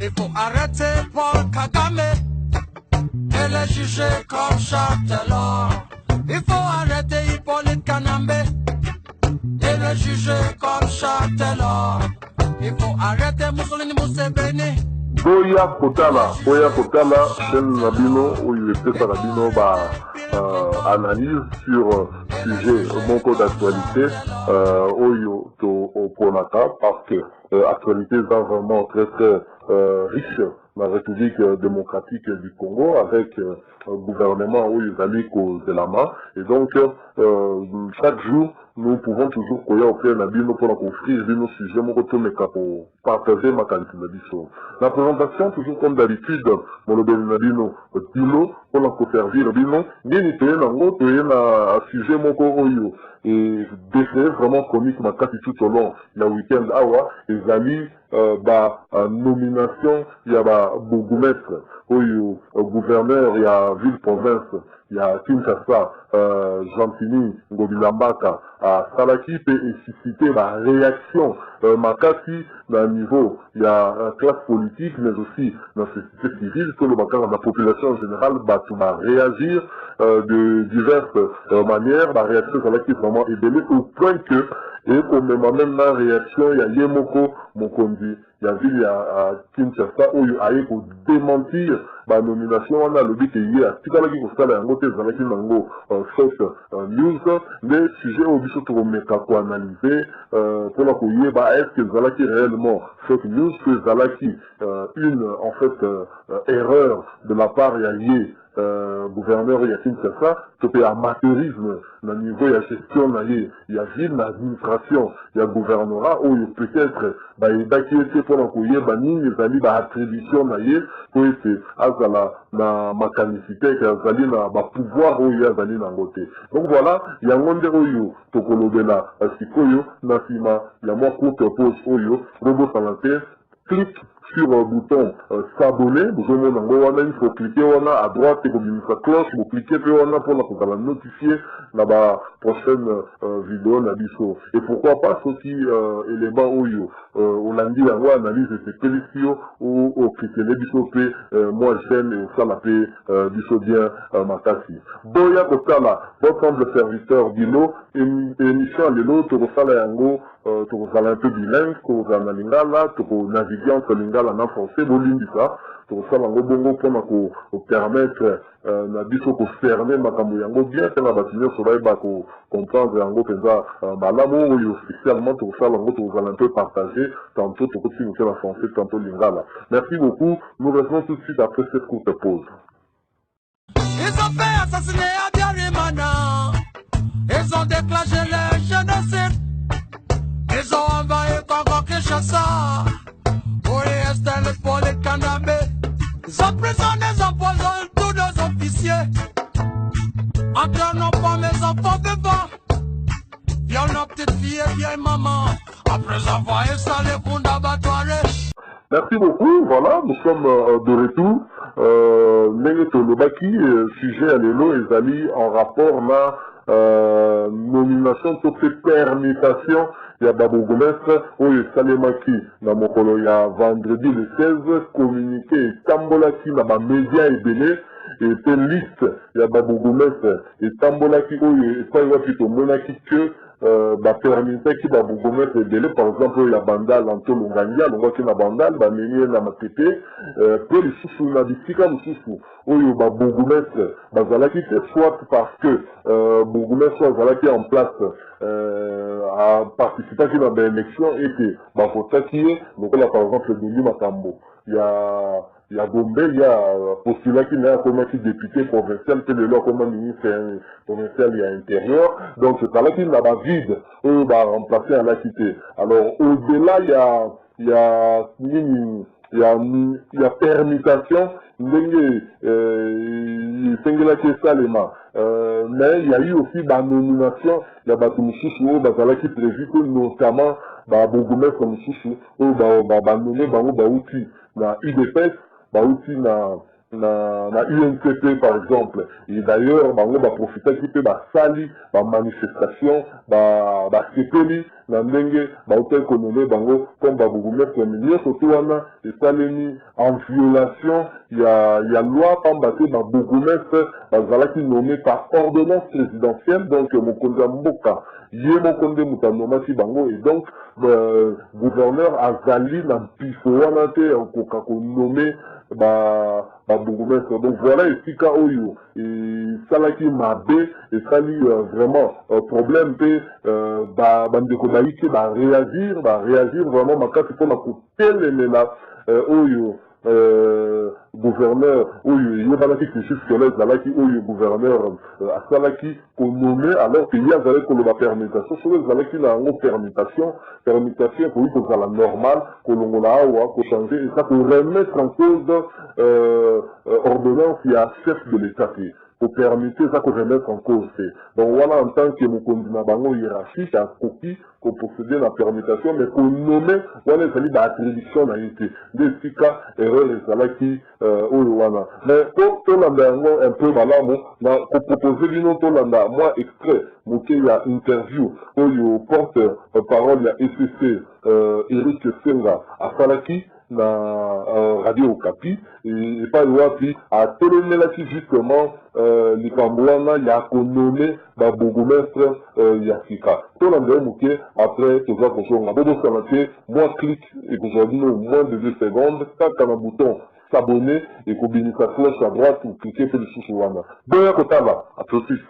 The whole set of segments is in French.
Il faut arrêter Paul Kagame et les juger comme Châtelor. Il faut arrêter Hippolyte Kanambe et le juger comme Châtelor. Il faut arrêter Mussolini Museveni. Boya Kotala, chaîne Nabino, où il était sa Nabino, analyse sur sujet, bon code d'actualité, au Ponaka, parce que actualité est vraiment très très riche dans la République démocratique du Congo, avec un gouvernement où ils allaient de la main, et donc chaque jour, nous pouvons toujours offrir Nabino pour offrir nos sujets, pour partager ma qualité de biso. La présentation, toujours comme d'habitude, mon Nabino, Dilo, pour servir Nabino, bien été, un sujet mon oyo. Et c'est vraiment comique, ma carte tout au long, le week-end, les amis, nomination, il y a bourgmestre, gouverneur, il y a ville-province, il y a Kinshasa, Jantini, Ngobilambaka, à Salaki, et susciter la réaction, Makati, d'un niveau, il y a une classe politique, mais aussi dans la société civile, sur le bac la population en général, tout va réagir de diverses manières, la réaction Salaki est vraiment ébellée, au point que, et au même la réaction, il y a Yemoko, Mokondi, il y a ville à Kinshasa, où il y a pour démentir la nomination, on a le but qu'il y a, tout à l'heure, il y a un côté, Zalaki Nango, fake news, les sujets au but surtout pour analyser, pour la couiller, est-ce que Zalaki réellement fake news, que Zalaki, en fait, erreur de la part, il y a gouverneur Yakin Kinshasa, il y a amateurisme, au niveau, il y a gestion, il y a ville, l'administration, il y a gouvernorat, où peut-être, il y a d'acquis pour l'encoyer, les amis, attribution, pour essayer, na mécanicité, qu'il y a pouvoir, où il y a dans côté. Donc voilà, il y a un monde où Tokolobela, Sikoyo, Nasima, il y a moins courte pause, Oyo, Robot Salanté, clique sur le bouton s'abonner, il faut cliquer à droite et comme sa cloche, vous cliquez pour la notifier la prochaine vidéo na biso. Et pourquoi pas ceci élément où on lundi la voix analyse de ces pélictions ou au cliquer les biso moi j'aime et ça la paix biso bien matasi. Boya Kotala, votre humble serviteur Dilo, émission Lelo, Torosala Yango, Torosala un peu bilingue, Torosala Lingala, Toro naviguer entre Lingala en français, Bolindika, Torosala Yango Bongo pour permettre na biso ko fermer makambo yango bien que la bâtiment soit ba ko comprendre yango penza malamu ou officiellement Torosala Yango Torosala un peu partagé, tantôt to continue la français, tantôt Lingala. Merci beaucoup, nous revenons tout de suite après cette courte pause. Ils ont fait assassiner Abiyarimana. Ils ont déclenché le génocide. Ils ont envahi Congo Kinshasa. Pour y rester Hippolyte Kanambe. Ils ont prisonniers, ils empoisonnent tous nos officiers. Entre nos femmes et enfants vivants. Bien nos petites filles et vieilles mamans. Après avoir installé Kundabatouare. Merci beaucoup, voilà, nous sommes de retour. Nengeto Lobaki, sujet à l'élo et Zali en rapport à nomination sur ces permutations. Il y a Babou Gomestre, où il y a Salemaki, dans mon colo, il y a vendredi le 16, communiqué, Tambolaki, dans ma média et Béné, et puis liste, il y a Babou Gomestre, et Tambolaki, où il y a pas plutôt Monaki que, permettait qui Babou Gomestre et Béné, par exemple, il y a Bandal, Anto Lungania, le qui na Bandal, Ménier, na Matépé, puis les sous-sous, na Bistika, les sous-sous, où il y a Babou Gomestre, Zalaki, soit parce que, Bougomestre soit Zalaki en place, à participer à une élection et que, donc là par exemple le Denis Makambo, il y a Gombe, il y a postulat qui n'est comme député provincial, que le comme ministre provincial il y a intérieur, donc c'est là qu'il n'a pas vide, eux va remplacer à la cité. Alors au-delà il y a permutation, mais il y a eu aussi la nomination, il y a qui prévu que notamment Bourgmestre Moussoussou, nommé Outi, na UDPS, Outi na na UNCP par exemple. Et d'ailleurs, bango ba profiter qui peut ba sali, ba manifestation, ba sepeli, na ndenge ba hôtel kononé bango comme ba bourgmestre milieu surtout wana et salemi en violation il y a loi pambaté ba bourgmestre bazala qui nommé par ordonnance présidentielle donc mokonza mboka yé mokonde mutanoma si bango et donc gouverneur azali na mpifo wana te okoka ko nommé ba bourgmestre. Donc voilà esika oyo et salaki mabe et sali vraiment problème pe bandeko baiki ba réagir vraiment makasi pona kotelemela oyo gouverneur oyo yebalaki cursus scolaire ezalaki oyo gouverneur asalaki konommé alors que ye azalaki koloba permutation soki ezalaki na yango permutation ekoki kozala normal kolongola awa kochange eza koremettre en cause ordonnance ya chef de l'état te kopermite eza koremettre en cause te. Donc voilà en tant que mokonzi na bango hiérarchique akoki koprocéder na permutation mais konommé wana ezali baattribution na ye te nde esika erreur ezalaki oyo wana mais po tolanda yango un peu malamu na kopropose bino tolanda mwa extrait moke ya interview oyo porte parole ya ECC Eric Senga asalaki na Radio Okapi epai wapi atelemelaki justement likambo wana ya konommé babourgmestre ya sika tolanda ye moke après toza kozonga bobosana te mwa clic ekozala bino moins de 2 secondes kaka na bouton s'abonner ekobimisa cloche à droite ou cliquer pe lisusu wana boya kotala à tout de suite.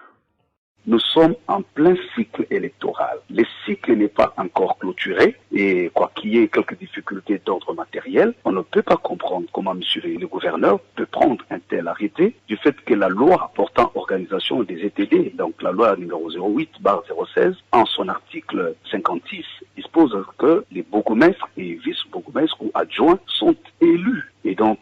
Nous sommes en plein cycle électoral. Le cycle n'est pas encore clôturé et quoi qu'il y ait quelques difficultés d'ordre matériel, on ne peut pas comprendre comment monsieur le gouverneur peut prendre un tel arrêté du fait que la loi portant organisation des ETD, donc la loi numéro 08/016, en son article 56, dispose que les bourgmestres et vice-bourgmestres ou adjoints sont élus. Et donc,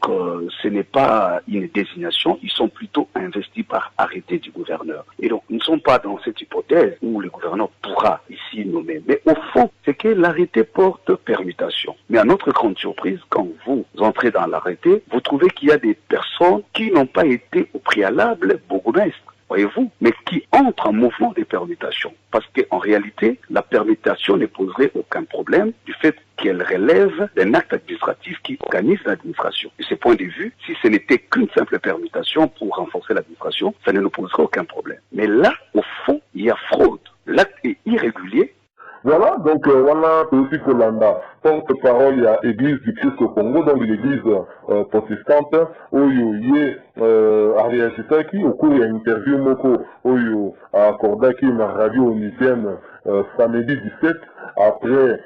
ce n'est pas une désignation, ils sont plutôt investis par arrêté du gouverneur. Et donc, nous ne sommes pas dans cette hypothèse où le gouverneur pourra ici nommer. Mais au fond, c'est que l'arrêté porte permutation. Mais à notre grande surprise, quand vous entrez dans l'arrêté, vous trouvez qu'il y a des personnes qui n'ont pas été au préalable bourgmestres. Voyez-vous, mais qui entrent en mouvement de permutation. Parce qu'en réalité, la permutation ne poserait aucun problème du fait qu'elle relève d'un acte administratif qui organise l'administration. De ce point de vue, si ce n'était qu'une simple permutation pour renforcer l'administration, ça ne nous poserait aucun problème. Mais là, au fond, il y a fraude. L'acte est irrégulier. Voilà, donc voilà, aussi Kolanda, porte-parole à l'église du Christ au Congo, donc l'église protestante, oyo yé a réagi au cours d'une interview moko oyo a accordé na radio onusienne samedi 17 après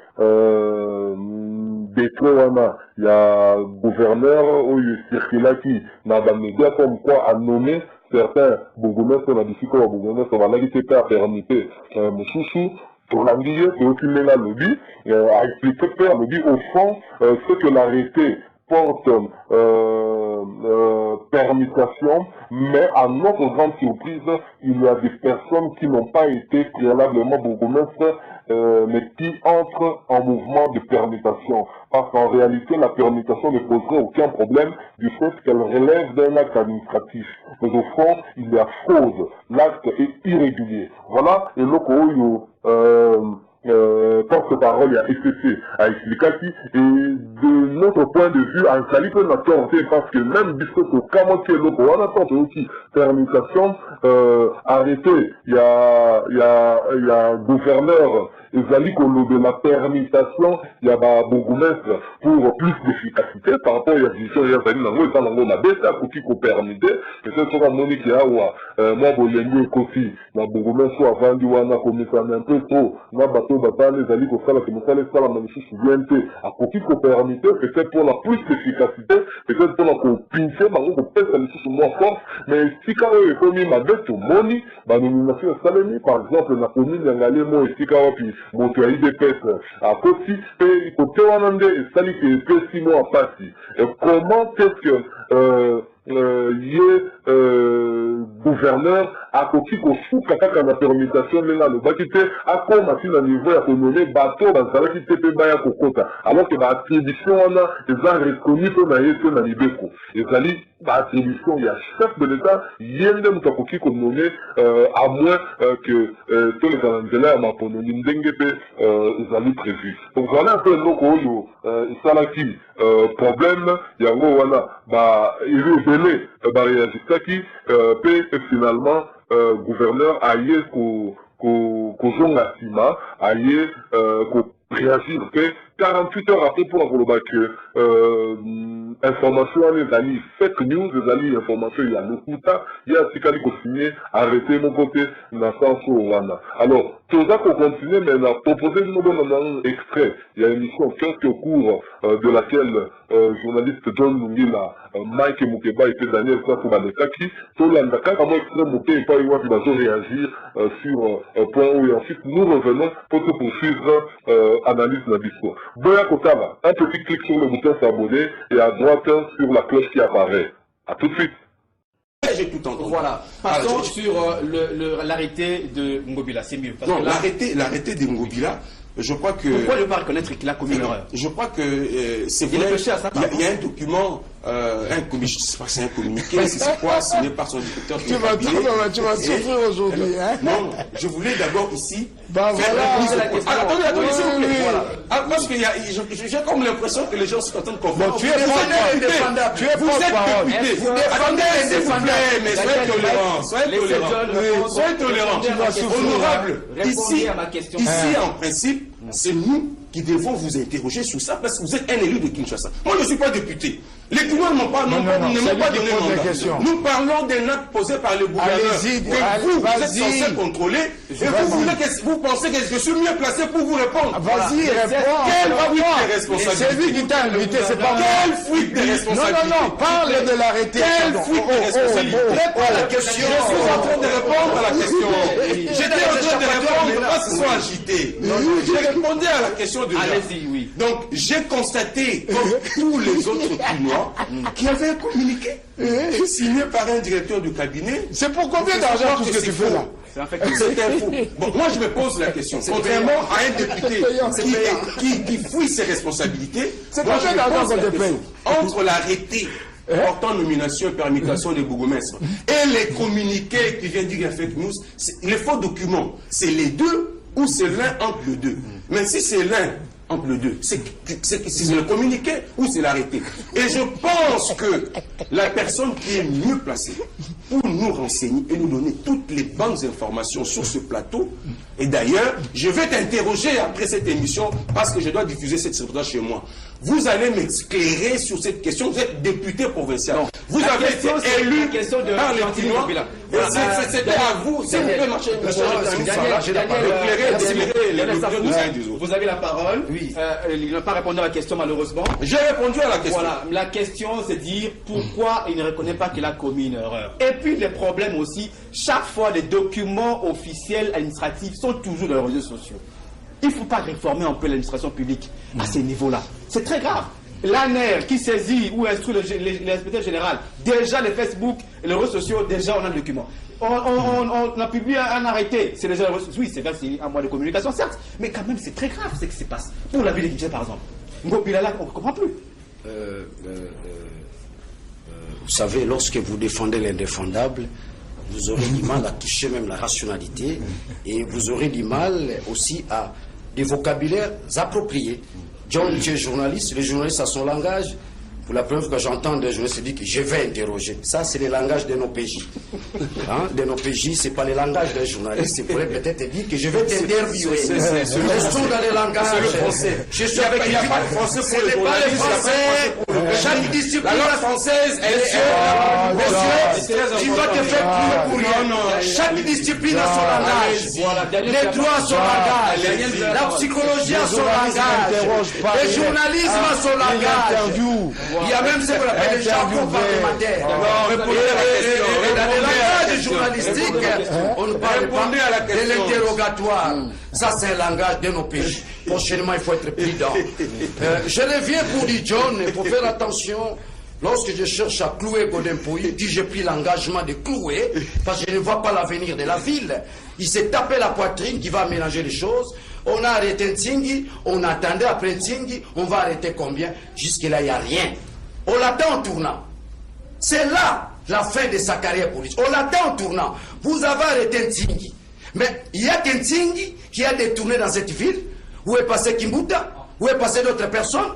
décret wana ya gouverneur oyo circulaki na ba média comme quoi a nommé certains bourgmestres na bisiko ba bourgmestres balaki te à permuter mususu pour l'anglais, c'est aussi là lobby, a expliqué que lobby au fond, ce que l'arrêté porte permutation, mais à notre grande surprise, il y a des personnes qui n'ont pas été préalablement bourgmestres, mais qui entrent en mouvement de permutation. Parce qu'en réalité, la permutation ne poserait aucun problème du fait qu'elle relève d'un acte administratif. Mais au fond, il y a fraude. L'acte est irrégulier. Voilà, et le porte-parole à ECC a expliqué et de notre point de vue en qualité de parce que même biscoto comment que l'autre on attend aussi permutation arrêté il y a gouverneur ezali de la permutation il y a bourgmestre pour plus d'efficacité par rapport à la vision il y a zali nango et nango na beta koki ko permuter peut-être sur la monique ya wa moi bolengi kofi na bourgmestre avandi wana komisa un peu trop na bato batale ezali ko sala que mosala sala na misusu biente a koki ko permuter peut-être pour la plus d'efficacité peut-être pour la ko pincer bango ko pesa misusu moins fort mais si quand eux komi mabeto moni ba nomination salemi par exemple na commune ya ngalemo esika wapi moto ya IDPS a kosi pe kote wana nde esali ke epesi mo apasi et comment est-ce que gouverneur akoki kosuka kaka na permutation ndenge alobaki te akoma ti na niveau ya konome bato bazalaki te mpe baya kokota alors que baattribution wana eza reconnu mpe na ye te na libeko ezali baattribution ya chef de l'état ye nde moto akoki konome à moins que toleka na nzela ya maponoli ndenge mpe ezali prévu donc wana mpe eloko oyo esalaki problème yango wana bairi ebele bareagistaki mpe finalement gouverneur aye kozonga nsima aye koréagir mpe 48 heures après pour koloba que information wana ezali fake news ezali information ya lokuta ye atikali kosigné arrêté moko te na sanso wana alors toza kocontinue mais na proposé bino bona na extrait ya émission quelques cours de laquelle journaliste John Mungila Mike Mukeba et Daniel Kwato balekaki tolanda kaka mo extrait moke epai wapi bazoréagir sur point où et ensuite nous revenons pour te poursuivre analyse na biso. Boya Kotava, un petit clic sur le bouton s'abonner et à droite sur la cloche qui apparaît. A tout de suite. J'ai tout entendu. Voilà. Passons sur l'arrêté de Ngobila, c'est mieux. Non, l'arrêté de Ngobila, je crois que... Pourquoi ne pas reconnaître qu'il a commis une erreur? Je crois que c'est vrai. Il y a un document, je ne sais pas si c'est un communiqué, c'est quoi, signé par son directeur. Tu vas souffrir aujourd'hui. Hein? Non, je voulais d'abord ici... Bah voilà. Attendez, s'il vous plaît. Voilà. Parce que j'ai comme l'impression que les gens sont en train de comprendre. Bon, tu es indépendant. Tu es député. Vous défendez s'il vous plaît, mais soyez tolérants. Honorable, ici en principe, c'est nous qui devons vous interroger sur ça parce que vous êtes un élu de Kinshasa. Moi, je ne suis pas député. Les clients ne m'ont pas donné mandat. Nous parlons d'un acte posé par le gouverneur que vous êtes censé contrôler et vous pensez que je suis mieux placé pour vous répondre. Vas-y, réponds. Quelle fuite de responsabilité? C'est lui qui t'a invité, c'est pas moi. Quelle fuite de responsabilité? Non, parle de l'arrêté. Quelle fuite de responsabilité? Réponds à la question. Je suis en train de répondre à la question. J'étais en train de répondre, pas qu'ils sont agités. J'ai répondu à la question de Allez-y, oui. Donc, j'ai constaté, comme tous les autres clients, qu'il y avait un communiqué signé par un directeur du cabinet. C'est pour combien d'argent tout ce que tu fais là? C'est un fou. Bon, moi je me pose la question. Contrairement à un député qui fuit ses responsabilités, c'est combien d'argent qu'on te paye? Entre l'arrêté portant nomination et permutation des bourgmestres et les communiqués qui viennent dire fake news, les faux documents, c'est les deux ou c'est l'un entre les deux. Mais si c'est l'un entre les deux, c'est le communiqué ou c'est l'arrêté. Et je pense que la personne qui est mieux placée pour nous renseigner et nous donner toutes les bonnes informations sur ce plateau, et d'ailleurs, je vais t'interroger après cette émission parce que je dois diffuser cette reportage chez moi. Vous allez m'éclairer sur cette question. Vous êtes député provincial. Non. Vous avez été élu par les clients. C'était à vous. Si vous pouvez marcher vous avez la parole. Oui. Il n'a pas répondu à la question malheureusement. J'ai répondu à la question. Voilà. La question c'est de dire pourquoi il ne reconnaît pas qu'il a commis une erreur. Et puis les problèmes aussi, chaque fois les documents officiels administratifs sont toujours dans les réseaux sociaux. Il ne faut pas réformer un peu l'administration publique à ces niveaux-là. C'est très grave. L'ANER qui saisit ou instruit l'inspecteur général, déjà les Facebook et les réseaux sociaux, déjà on a le document. On a publié un arrêté, c'est déjà oui, c'est un moyen de communication, certes, mais quand même c'est très grave ce qui se passe. Pour la ville de Kinshasa par exemple. Ngobila, on ne comprend plus. Vous savez, lorsque vous défendez l'indéfendable, vous aurez du mal à toucher même la rationalité et vous aurez du mal aussi à des vocabulaires appropriés. John, tu es journaliste, les journalistes à son langage. Pour la première fois que j'entends des journalistes dire que je vais interroger. Ça, c'est le langage de nos PJ. Hein? De nos PJ, ce n'est pas le langage des journalistes. Il pourrait peut-être dire que je vais t'interviewer. Restons dans le langage. C'est le français. Je suis avec il n'y a pas de français pour les journalistes. Chaque discipline. La langue française, elle est... Tu dois te faire plus pour rien. Chaque discipline a son langage. Les droits a son langage. La psychologie a son langage. Le journalisme a son langage. Il y a même ce qu'on appelle les jargons parlementaires. Et dans le langage journalistique, on ne parle pas de l'interrogatoire. Ça, c'est un langage de nos pays. Prochainement, il faut être prudent. Je reviens pour dire, John, il faut faire attention. Lorsque je cherche à clouer Godin Poyi, dit j'ai pris l'engagement de clouer, parce que je ne vois pas l'avenir de la ville. Il s'est tapé la poitrine qui va mélanger les choses. On a arrêté Ntingi, on attendait après Ntingi, on va arrêter combien? Jusque-là, il n'y a rien. On l'attend en tournant. C'est là la fin de sa carrière politique. On l'attend en tournant. Vous avez arrêté Ntingi. Mais il y a Ntingi qui a détourné dans cette ville. Où est passé Kimbuta? Où est passé d'autres personnes?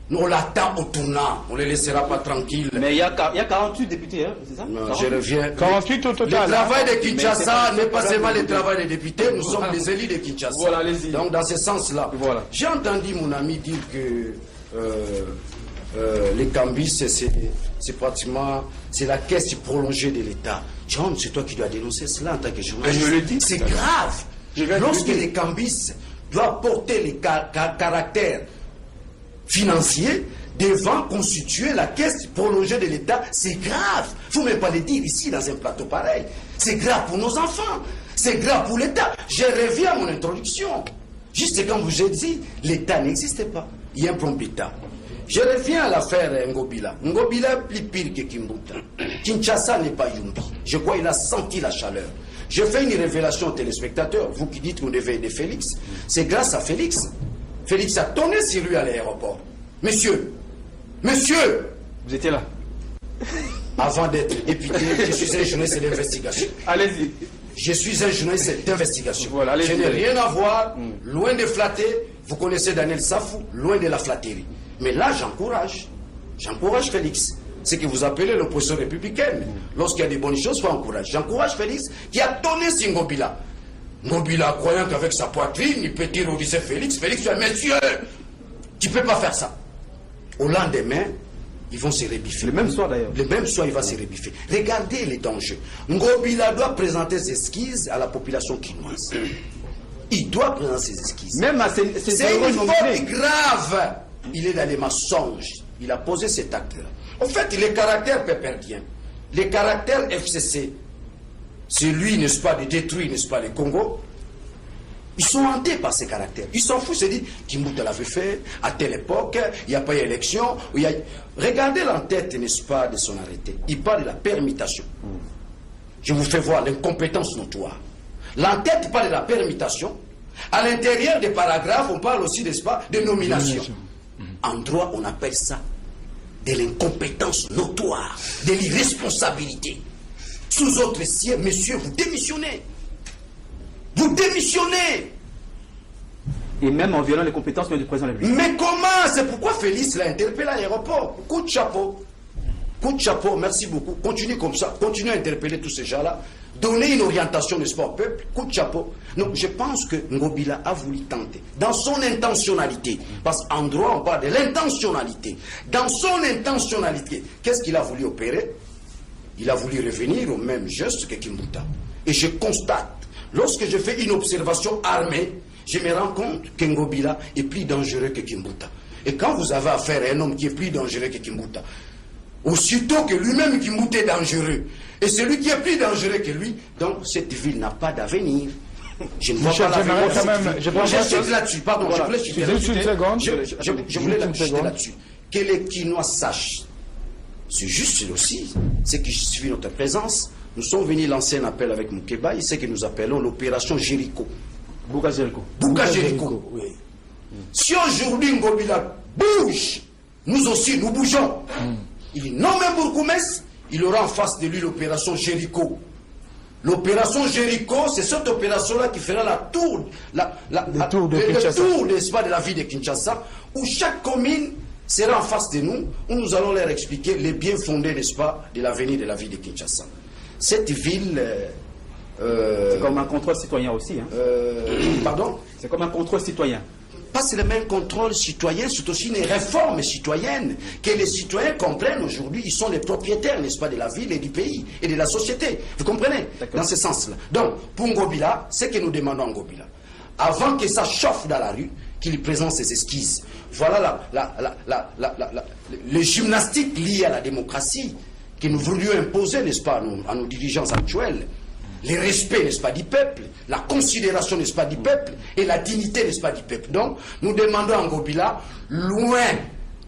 Nous, on l'attend au tournant. On ne les laissera pas tranquilles. Mais il y a 48 députés, hein, c'est ça? Non, je reviens. 48 au total. Le travail de Kinshasa n'est pas seulement le travail des députés, nous sommes les élus de Kinshasa. Voilà, allez-y. Donc, dans ce sens-là, voilà. J'ai entendu mon ami dire que les Cambis, c'est pratiquement la caisse prolongée de l'État. John, c'est toi qui dois dénoncer cela en tant que journaliste. Je le dis. C'est grave. Lorsque les Cambis doivent porter les caractères financiers devant constituer la caisse prolongée de l'État, c'est grave. Il ne faut même pas le dire ici dans un plateau pareil. C'est grave pour nos enfants. C'est grave pour l'État. Je reviens à mon introduction. Juste quand vous avez dit, l'État n'existait pas. Il y a un problème d'État. Je reviens à l'affaire Ngobila. Ngobila est plus pire que Kimbuta. Kinshasa n'est pas Yumbi. Je crois qu'il a senti la chaleur. Je fais une révélation aux téléspectateurs. Vous qui dites qu'on devait aider Félix, c'est grâce à Félix. Félix a tourné sur lui à l'aéroport. Monsieur, vous étiez là. Avant d'être député, je suis un journaliste d'investigation. Allez-y. Je suis un journaliste d'investigation. Voilà, je n'ai rien à voir, loin de flatter. Vous connaissez Daniel Safou, loin de la flatterie. Mais là, j'encourage Félix. Ce que vous appelez l'opposition républicaine. Lorsqu'il y a des bonnes choses, il faut encourager. J'encourage Félix qui a tourné sur Ngobila. Ngobila, croyant qu'avec sa poitrine, il peut terroriser Félix. Félix, monsieur, tu ne peux pas faire ça. Au lendemain, ils vont se rebiffer. Le même soir d'ailleurs. Le même soir, il va se rebiffer. Regardez les dangers. Ngobila doit présenter ses esquisses à la population quinoise. Il doit présenter ses esquisses. Même à C'est une faute grave. Il est dans les mensonges. Il a posé cet acte-là. En fait, les caractères péperdien, les caractères FCC, c'est lui, n'est-ce pas, de détruire, n'est-ce pas, le Congo. Ils sont hantés par ces caractères. Ils s'en foutent, c'est dit, Kimbuta l'avait fait, à telle époque, il n'y a pas eu élection. Regardez l'entête, n'est-ce pas, de son arrêté. Il parle de la permutation. Je vous fais voir l'incompétence notoire. L'entête parle de la permutation. À l'intérieur des paragraphes, on parle aussi, n'est-ce pas, de nomination. En droit, on appelle ça de l'incompétence notoire, de l'irresponsabilité. Sous autres sièges, monsieur, vous démissionnez. Vous démissionnez. Et même en violant les compétences du président de la République. Mais comment? C'est pourquoi Félix l'a interpellé à l'aéroport. Coup de chapeau. Coup de chapeau, merci beaucoup. Continuez comme ça. Continuez à interpeller tous ces gens-là. Donnez une orientation, n'est-ce pas, au peuple. Coup de chapeau. Non, je pense que Ngobila a voulu tenter. Dans son intentionnalité. Parce qu'en droit, on parle de l'intentionnalité. Dans son intentionnalité, qu'est-ce qu'il a voulu opérer? Il a voulu revenir au même geste que Kimbuta. Et je constate, lorsque je fais une observation armée, je me rends compte que Ngobila est plus dangereux que Kimbuta. Et quand vous avez affaire à un homme qui est plus dangereux que Kimbuta, aussitôt que lui-même Kimbuta est dangereux, et celui qui est plus dangereux que lui, donc cette ville n'a pas d'avenir. Je ne vois pas l'avenir. Je là-dessus, pardon, je voulais chuter là-dessus. Je voulais chuter là-dessus. Que les Quinois sachent, c'est juste aussi, ce qui justifie notre présence. Nous sommes venus lancer un appel avec Moukeba, et ce que nous appelons l'opération Jéricho. Bouka Jéricho. Bouka Jéricho, oui. Si aujourd'hui Ngobila bouge, nous aussi nous bougeons. Il nomme un bourgmestre, il aura en face de lui l'opération Jéricho. L'opération Jéricho, c'est cette opération-là qui fera le tour de la ville de Kinshasa, où chaque commune sera en face de nous, où nous allons leur expliquer les biens fondés, n'est-ce pas, de l'avenir de la ville de Kinshasa. Cette ville... c'est comme un contrôle citoyen aussi. Hein. Pardon? C'est comme un contrôle citoyen. Pas seulement un contrôle citoyen, c'est aussi une réforme citoyenne. Que les citoyens comprennent aujourd'hui, ils sont les propriétaires, n'est-ce pas, de la ville et du pays et de la société. Vous comprenez? Dans ce sens-là. Donc, pour Ngobila, ce que nous demandons à Ngobila, avant que ça chauffe dans la rue, qu'il présente ses esquisses. Voilà les gymnastiques liées à la démocratie que nous voulions imposer, n'est-ce pas, à nos dirigeants actuels. Le respect, n'est-ce pas, du peuple, la considération, n'est-ce pas, du peuple, et la dignité, n'est-ce pas, du peuple. Donc, nous demandons à Ngobila, loin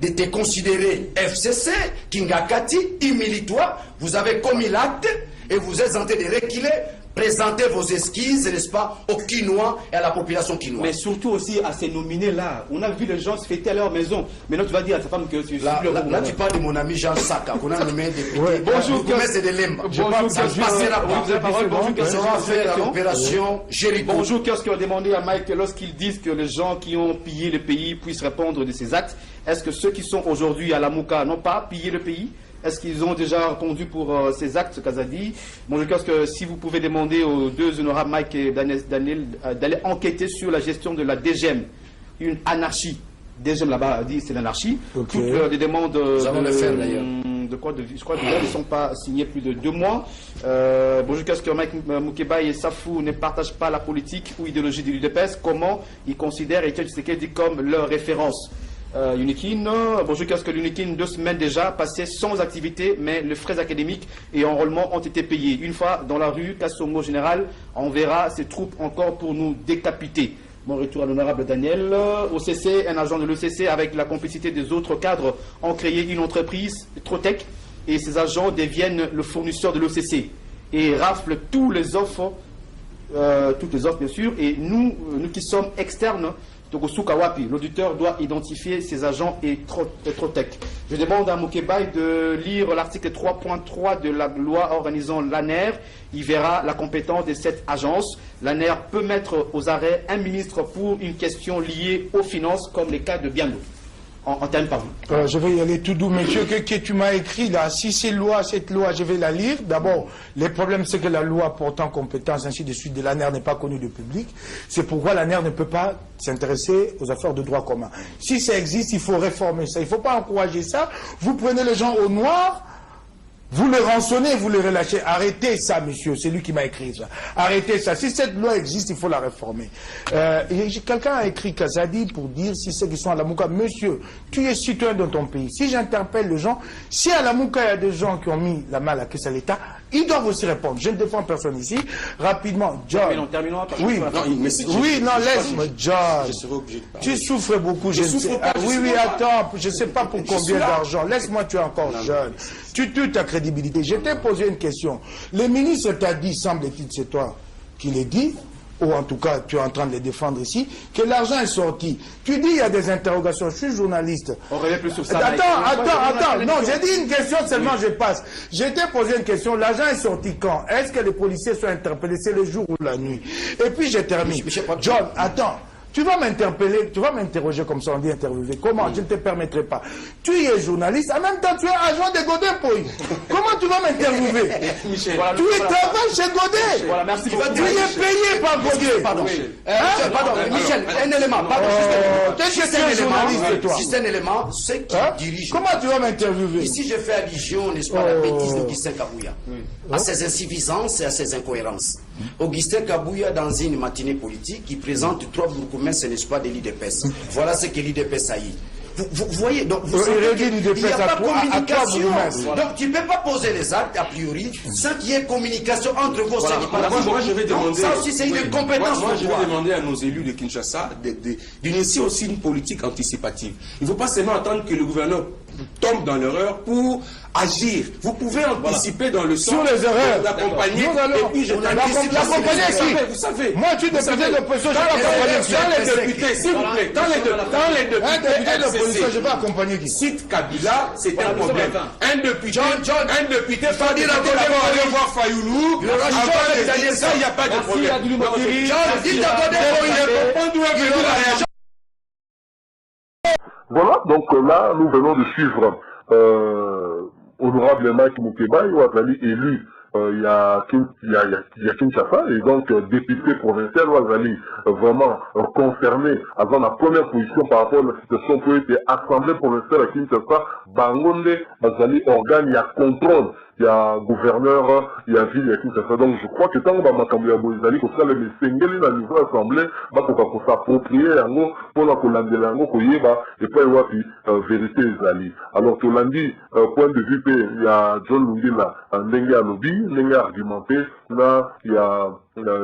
de te considérer FCC, Kingakati, immilitoire, vous avez commis l'acte et vous êtes en train de reculer. Présentez vos esquisses, n'est-ce pas, aux Quinois et à la population quinoise. Mais surtout aussi à ces nominés-là. On a vu les gens se fêter à leur maison. Maintenant, tu vas dire à ta femme que tu là, tu parles de mon ami Jean Saka, qu'on a nommé député. Bonjour, c'est de Lemba. Bonjour, ça ne passera pas. Bonjour, sera fait l'opération Jéricho. Bonjour, qu'est-ce qu'on a demandé à Mike lorsqu'ils disent que les gens qui ont pillé le pays puissent répondre de ces actes? Est-ce que ceux qui sont aujourd'hui à la Mouka n'ont pas pillé le pays? Est-ce qu'ils ont déjà répondu pour ces actes, ce Kazadi? Bon, je pense que si vous pouvez demander aux deux honorables Mike et Daniel d'aller enquêter sur la gestion de la DGM, une anarchie. DGM là-bas dit c'est l'anarchie. Okay. Toutes les demandes nous allons le faire d'ailleurs. Je crois que ne sont pas signées plus de 2 mois. Bon, je pense que Mike Moukeba et Safou ne partagent pas la politique ou idéologie de l'UDPS. Comment ils considèrent Etienne Tshisekedi comme leur référence? Unikin, bonjour, qu'est-ce que l'Unikin, 2 semaines déjà, passé sans activité, mais les frais académiques et enrôlement ont été payés. Une fois dans la rue, Kassongo Général, on verra ces troupes encore pour nous décapiter. Mon retour à l'honorable Daniel. Au CC, un agent de l'ECC avec la complicité des autres cadres ont créé une entreprise, Trotec, et ces agents deviennent le fournisseur de l'ECC et raflent toutes les offres bien sûr, et nous qui sommes externes, donc au Soukawapi, l'auditeur doit identifier ses agents et Trotec. Je demande à Moukeba de lire l'article 3.3 de la loi organisant l'ANER. Il verra la compétence de cette agence. L'ANER peut mettre aux arrêts un ministre pour une question liée aux finances, comme les cas de Biando. En termes par vous. Je vais y aller tout doux, monsieur, que tu m'as écrit là. Si c'est cette loi, je vais la lire. D'abord, le problème, c'est que la loi portant compétence, ainsi de suite, de l'ANER n'est pas connue du public. C'est pourquoi l'ANER ne peut pas s'intéresser aux affaires de droit commun. Si ça existe, il faut réformer ça. Il ne faut pas encourager ça. Vous prenez les gens au noir, vous les rançonnez, vous les relâchez. Arrêtez ça, monsieur. C'est lui qui m'a écrit ça. Arrêtez ça. Si cette loi existe, il faut la réformer. Quelqu'un a écrit Kazadi pour dire si ceux qui sont à la Mouka, monsieur, tu es citoyen dans ton pays. Si j'interpelle les gens, si à la Mouka il y a des gens qui ont mis la main à la caisse à l'État, ils doivent aussi répondre. Je ne défends personne ici. Rapidement, John. Terminons. Oui, non, laisse-moi, John. Je serai obligé de parler. Tu souffres beaucoup, je ne sais pas. Oui, attends, je ne sais pas pour combien d'argent. Laisse-moi, tu es encore jeune. Tu tues ta crédibilité. Je t'ai posé une question. Le ministre t'a dit, semble-t-il, c'est toi qui l'ai dit, ou en tout cas, tu es en train de les défendre ici, que l'argent est sorti. Tu dis, il y a des interrogations. Je suis journaliste. On revient plus sur ça. Attends. Non, j'ai dit une question seulement, je passe. Je t'ai posé une question. L'argent est sorti quand? Est-ce que les policiers sont interpellés? C'est le jour ou la nuit? Et puis, je termine. John, attends. Tu vas m'interpeller, tu vas m'interroger comme ça, on dit interviewer. Comment? Je ne te permettrai pas. Tu es journaliste, en même temps tu es agent de Godet Poy. Comment tu vas m'interviewer? Voilà, tu travailles chez Godet. Voilà, merci beaucoup. Tu es payé par Godet. Pardon. Michel, un élément. Pardon. Qu'est-ce que tu es journaliste, toi? Juste un élément, ceux qui dirigent. Comment tu vas m'interviewer? Ici, je fais allusion, n'est-ce pas, à la bêtise d'Augustin Kabouya, à ses insuffisances et à ses incohérences. Augustin Kabouya, dans une matinée politique, il présente 3 bourgmestres, n'est-ce pas, de l'IDPS. Voilà ce que l'IDPS a eu. Vous voyez, donc vous savez qu'il n'y a pas de communication. Donc tu ne peux pas poser les actes a priori sans qu'il y ait communication entre vos Moi, je vais demander. Ça aussi, c'est une compétence. Moi, je vais demander à nos élus de Kinshasa d'initier aussi une politique anticipative. Il ne faut pas seulement attendre que le gouverneur tombe dans l'erreur pour agir. Vous pouvez anticiper dans le sens sur les erreurs, d'accompagner. Et puis je l'accompagner qui? Vous savez. Moi, tu es député de l'opposition, je vais accompagner qui? Dans les députés, s'il vous plaît. Dans les députés. Un député de l'opposition, je vais accompagner qui? Cite Kabila, c'est un problème. Un député, pas dire d'abord aller voir Fayoulou. Avant de dire ça, il n'y a pas de problème. Voilà, donc là, nous venons de suivre honorable Mike Moukeba, Ouazali élu il y a Kinshasa, et donc député provincial Ouazali vraiment concerné avant la première position par rapport à la situation qui a été assemblée provinciale à Kinshasa, Bangonde, Ouazali organe, il y a contrôle. Il y a gouverneur, il y a ville, il y a Kinshasa. Donc je crois que tant qu'on va m'accommoder à Boizali, comme ça, les Sengeli, la niveau assemblée, pour s'approprier, pour la collander, et puis il y a vérité Zali. Alors que lundi, point de vue, il y a John Lungila, Nenga Lobby, Nenga argumenté, là, il y a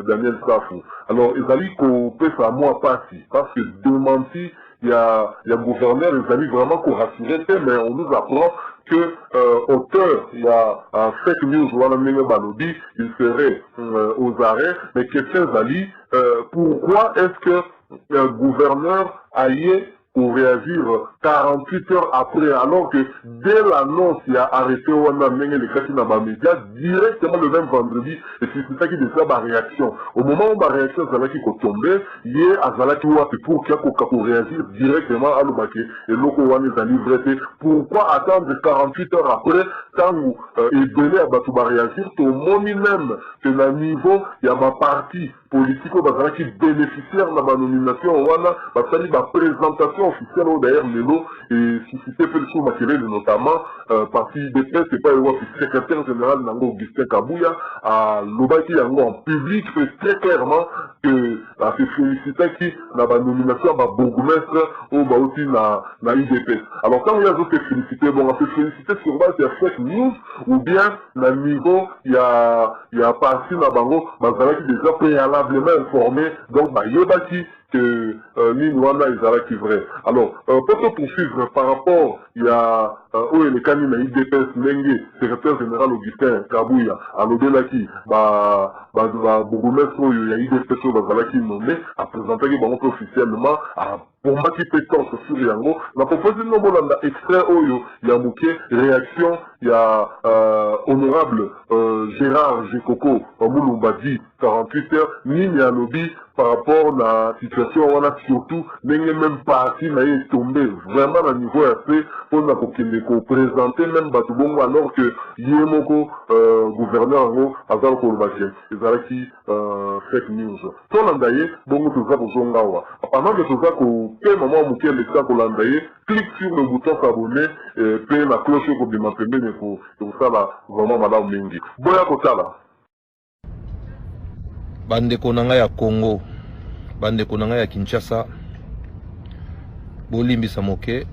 Daniel Safou. Alors, Zali, qu'on peut faire moi passer, parce que démenti, il y a gouverneur, ils allaient vraiment qu'on rassurer, mais on nous apprend que auteur, il y a un fake news, il serait aux arrêts, mais question Zali, pourquoi est-ce que le gouverneur aille pour réagir 48 heures après, alors que dès l'annonce, il a arrêté Wana Menge les Kati dans les médias, directement le même vendredi, et c'est ça qui décide ma réaction. Au moment où ma réaction, Zalaki est tombée, hier, à Zalaki Wapi, pour qu'il y ait réagir directement à l'Obaké, et l'Oko Wana est livré. Pourquoi attendre 48 heures après, quand vous donné à Batouba réagir, au moment même que le niveau, il y a ma partie politique qui bénéficiaire de ma nomination, parce qu'il y a ma présentation officielle d'ailleurs Lelo et suscité fait le show matériel notamment parti des presse, c'est pas le secrétaire général Nango Augustin Kabouya à l'Obaki Yango en public fait très clairement que la félicité qui n'a pas nomination à bourgmestre ou aussi na UDPS. Alors quand on a d'autres félicité, bon on fait féliciter sur base de fake news ou bien na niveau il y a parti na bango qui déjà préalablement informé donc bah yobaki que Ninwana Izaraki vrai. Alors, pour poursuivre par rapport, il y a où est le canine IDPS Mengue, secrétaire général Augustin Kabouya, à l'Odelaki, bourgmestre, il y a IDPS Bazalaki nommé, à présenter officiellement à Bomba qui pétence sur Yango. La proposition de extrait Oyo, il y a Mouké, réaction, il y a honorable Gérard Gekoko, Mouloubadi, 48 heures, Nini à lobby, par rapport à la situation, on a surtout, même parti, n'a tombé vraiment à niveau assez, pour nous présenter même Batubongo, alors que Yemoko, gouverneur, Azal Kolbachien, Izaraki, fake news. Tout l'andaye, bon, tout ça pour Zongawa. Pendant que tout ça, quel moment où il est pour l'andaye, clique sur le bouton s'abonner, et paye la cloche pour démarrer, mais pour ça, là, vraiment, madame Mengi. Boya Kotala. Bandeko nanga ya Congo, bandeko nanga ya Kinshasa, bolimbisa moke.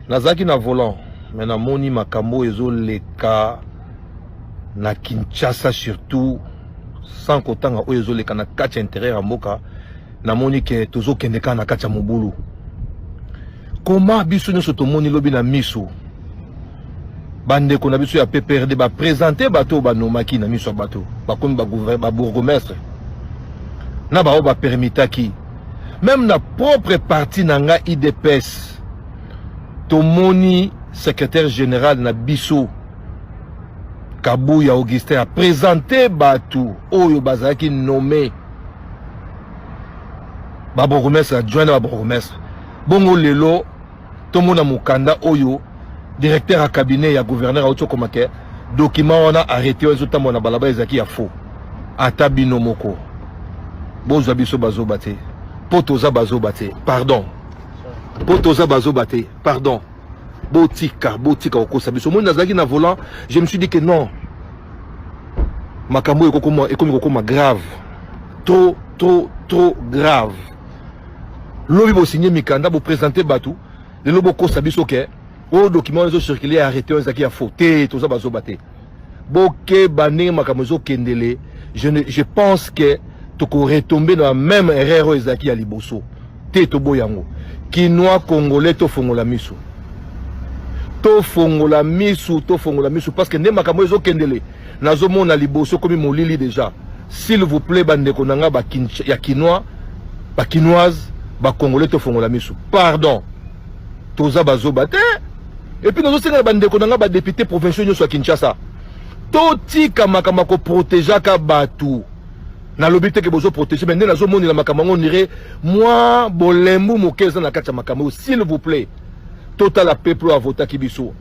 Nazaki na volant, mais na moni makambo ezo leka na Kinshasa surtout, sans kotanga o ezo leka na kati intérieur mboka, na moni ke tozo kendeka na kati mobulu. Comment biso nyoso to moni lobi na miso? Bandeko na biso ya PPRD ba présenter bateau ba nomaki na miso bateau ba comme ba bourgmestre na ba permitaki même na propre parti nanga IDPS to moni secrétaire général na biso Kabouya Augustin a présenté bateau oyo bazaki nommé ba bourgmestre adjoint ba bourgmestre bongo lelo to mona mukanda oyo directeur à cabinet et gouverneur à Ochokomake, document on a arrêté aux autres mon balaba ezaki ya faux. Atabino moko. Bozo biso bazo bate. Potoza bazo bate. Pardon. Potoza bazo bate. Pardon. Botika okosa biso. Moi nazaki na volant, je me suis dit que non. Makambo ekoma grave. Trop grave. Lobi bo signer mikanda bo présenter batou. Le lobo kosa biso ke au document les circulé arrêté on zaki a fauté tout ça bazo baté boké bané makamozo kendele je pense que tu pourrais tomber dans la même erreur ezaki à liboso te to boyango kinois congolais to fongola miso parce que ne makamozo kendele nazo mona liboso comme molili déjà s'il vous plaît bande konanga ba ya kinois ba kinoise ba congolais to fongola miso pardon toza bazo baté. Et puis nous aussi bandeko nanga ba député provincial sur Kinshasa. Toti kama ko protéger ka batu. Na lobité que bozo protéger mais nazo moni la makambo on dirait moi bolembu mokeza na kata makambo s'il vous plaît. Total la peuple a voté kibiso.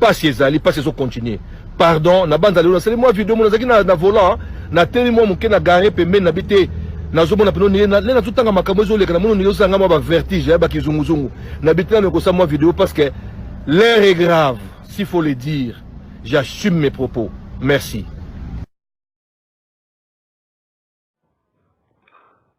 Pas ces ali, pas ces continuer. Pardon, na banda lelo c'est moi vidéo mon zaki na volant na teli moi moke na garé pembe na bité. Nazo mona peno ni na tutanga makambo zo leka na mono ni sanga ba vertige ba kizunguzungu. Na bité na ko sa moi vidéo parce que l'heure est grave, s'il faut le dire. J'assume mes propos. Merci.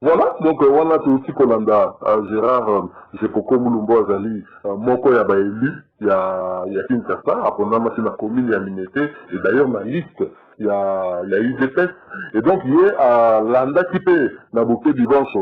Voilà, donc on a aussi Kolanda, Gérard, Jepoko Moulumbo Azali, Moko Yaba élu, il y a Kinshasa, après on a la commune, il y a Minete, et d'ailleurs ma liste, il y a eu des tests, et donc il y a l'anda qui peut, Naboké dimanche,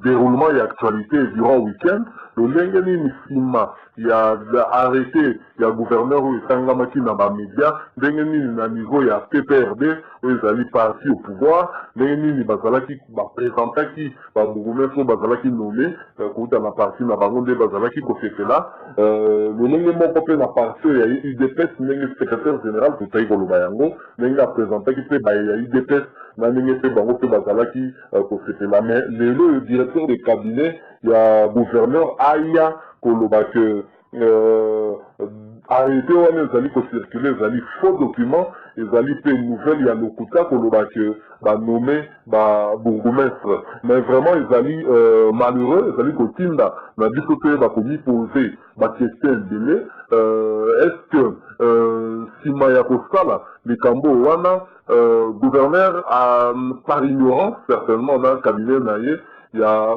déroulement et actualité durant le week-end, le Lengeni Nissima, il y a arrêté, il y a gouverneur ou Sangamaki dans les médias, Lengeni à niveau, il y a PPRD, où ils allaient parti au pouvoir, Lengeni Bazalaki, présentant qui, Bourgoumestre Bazalaki nommé, quand on a parti dans Bangonde Bazalaki, qu'on fait là, le Lengeni Mokopé n'a parti, il y a eu des tests, Lengeni secrétaire général, tout ça, Bayango, Lengeni a présenté qu'il y a eu des tests, Lengeni Bangote Bazalaki, qu'on fait là, mais le directeur de cabinet, il y a gouverneur Aya Kolobak, arrêté, on a circulé, ils allaient faux documents, ils allaient faire une nouvelle, il y a le Kouta Kolobak, nommé bourgmestre. Mais vraiment, ils allaient malheureux, ils allaient Kotinda, on a dit que commis poser ma question délai, est-ce que si Maya Kostala, les Kambo Wana, gouverneur, par ignorance, certainement, dans le cabinet Naye, il y a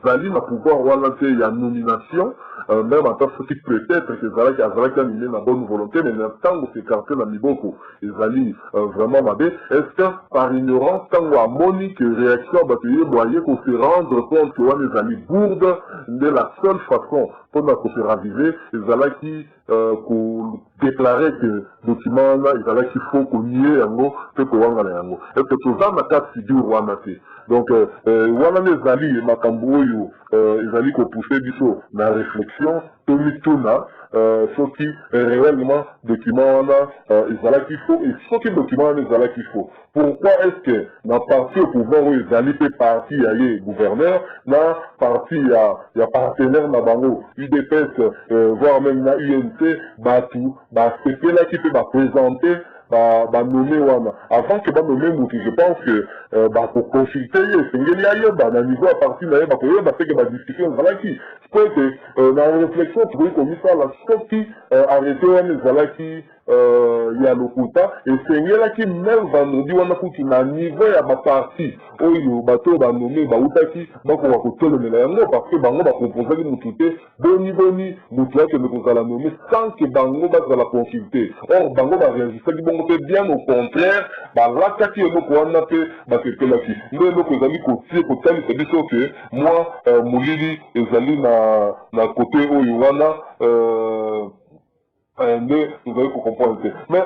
Zali, na pouvoir il y a nomination, même en tant que peut-être que Zali a amené la bonne volonté, mais tant que c'est carté dans Miboko, ils allaient vraiment m'aider. Est-ce que par ignorance, quand on a monique réaction, vous voyez qu'on se rendre compte que les amis bourdes, de la seule façon pour se raviver, ils allaient qui pour déclarer que le document là, ils allaient qu'il faut qu'on y ait un mot, fait qu'on va aller un mot. Est-ce que tout ça, ma carte figure ou en donc, voilà les alliés, Makambouyo, les alliés qu'on poussait du saut, la réflexion, Tomituna, ce qui réellement document ils allaient qu'il faut, et ce qui document ils allaient qu'il faut. Pourquoi est-ce que dans le parti au pouvoir où ils allaient fait parti, il y a gouverneur, dans le parti, il y a partenaire Nabango, UDPS, voire même la UNC, Batou, c'est là qui peut présenter, nommer wana avant que nommer Mouti, je pense que pour consulter c'est ngeli ailleurs dans niveau à partir là pour c'est que discussion voilà qui peut que dans la réflexion pour comme ça la sortie arrêter wana voilà qui il y a le Kouta et c'est là qui même vendredi wana pour qu'il na niveau à ma partie où il bateau va nommer Outaki donc on va côté le mélange parce que bango va proposer nous touter boni nous là que nous allons nommer sans que bango va la consulter or bango va réagir bien au contraire, là, quand il y a un peu, c'est là qui. Nous, nous allons côté, c'est dit que moi, Moulili, ils allaient na côté où il y nous allons comprendre. Mais,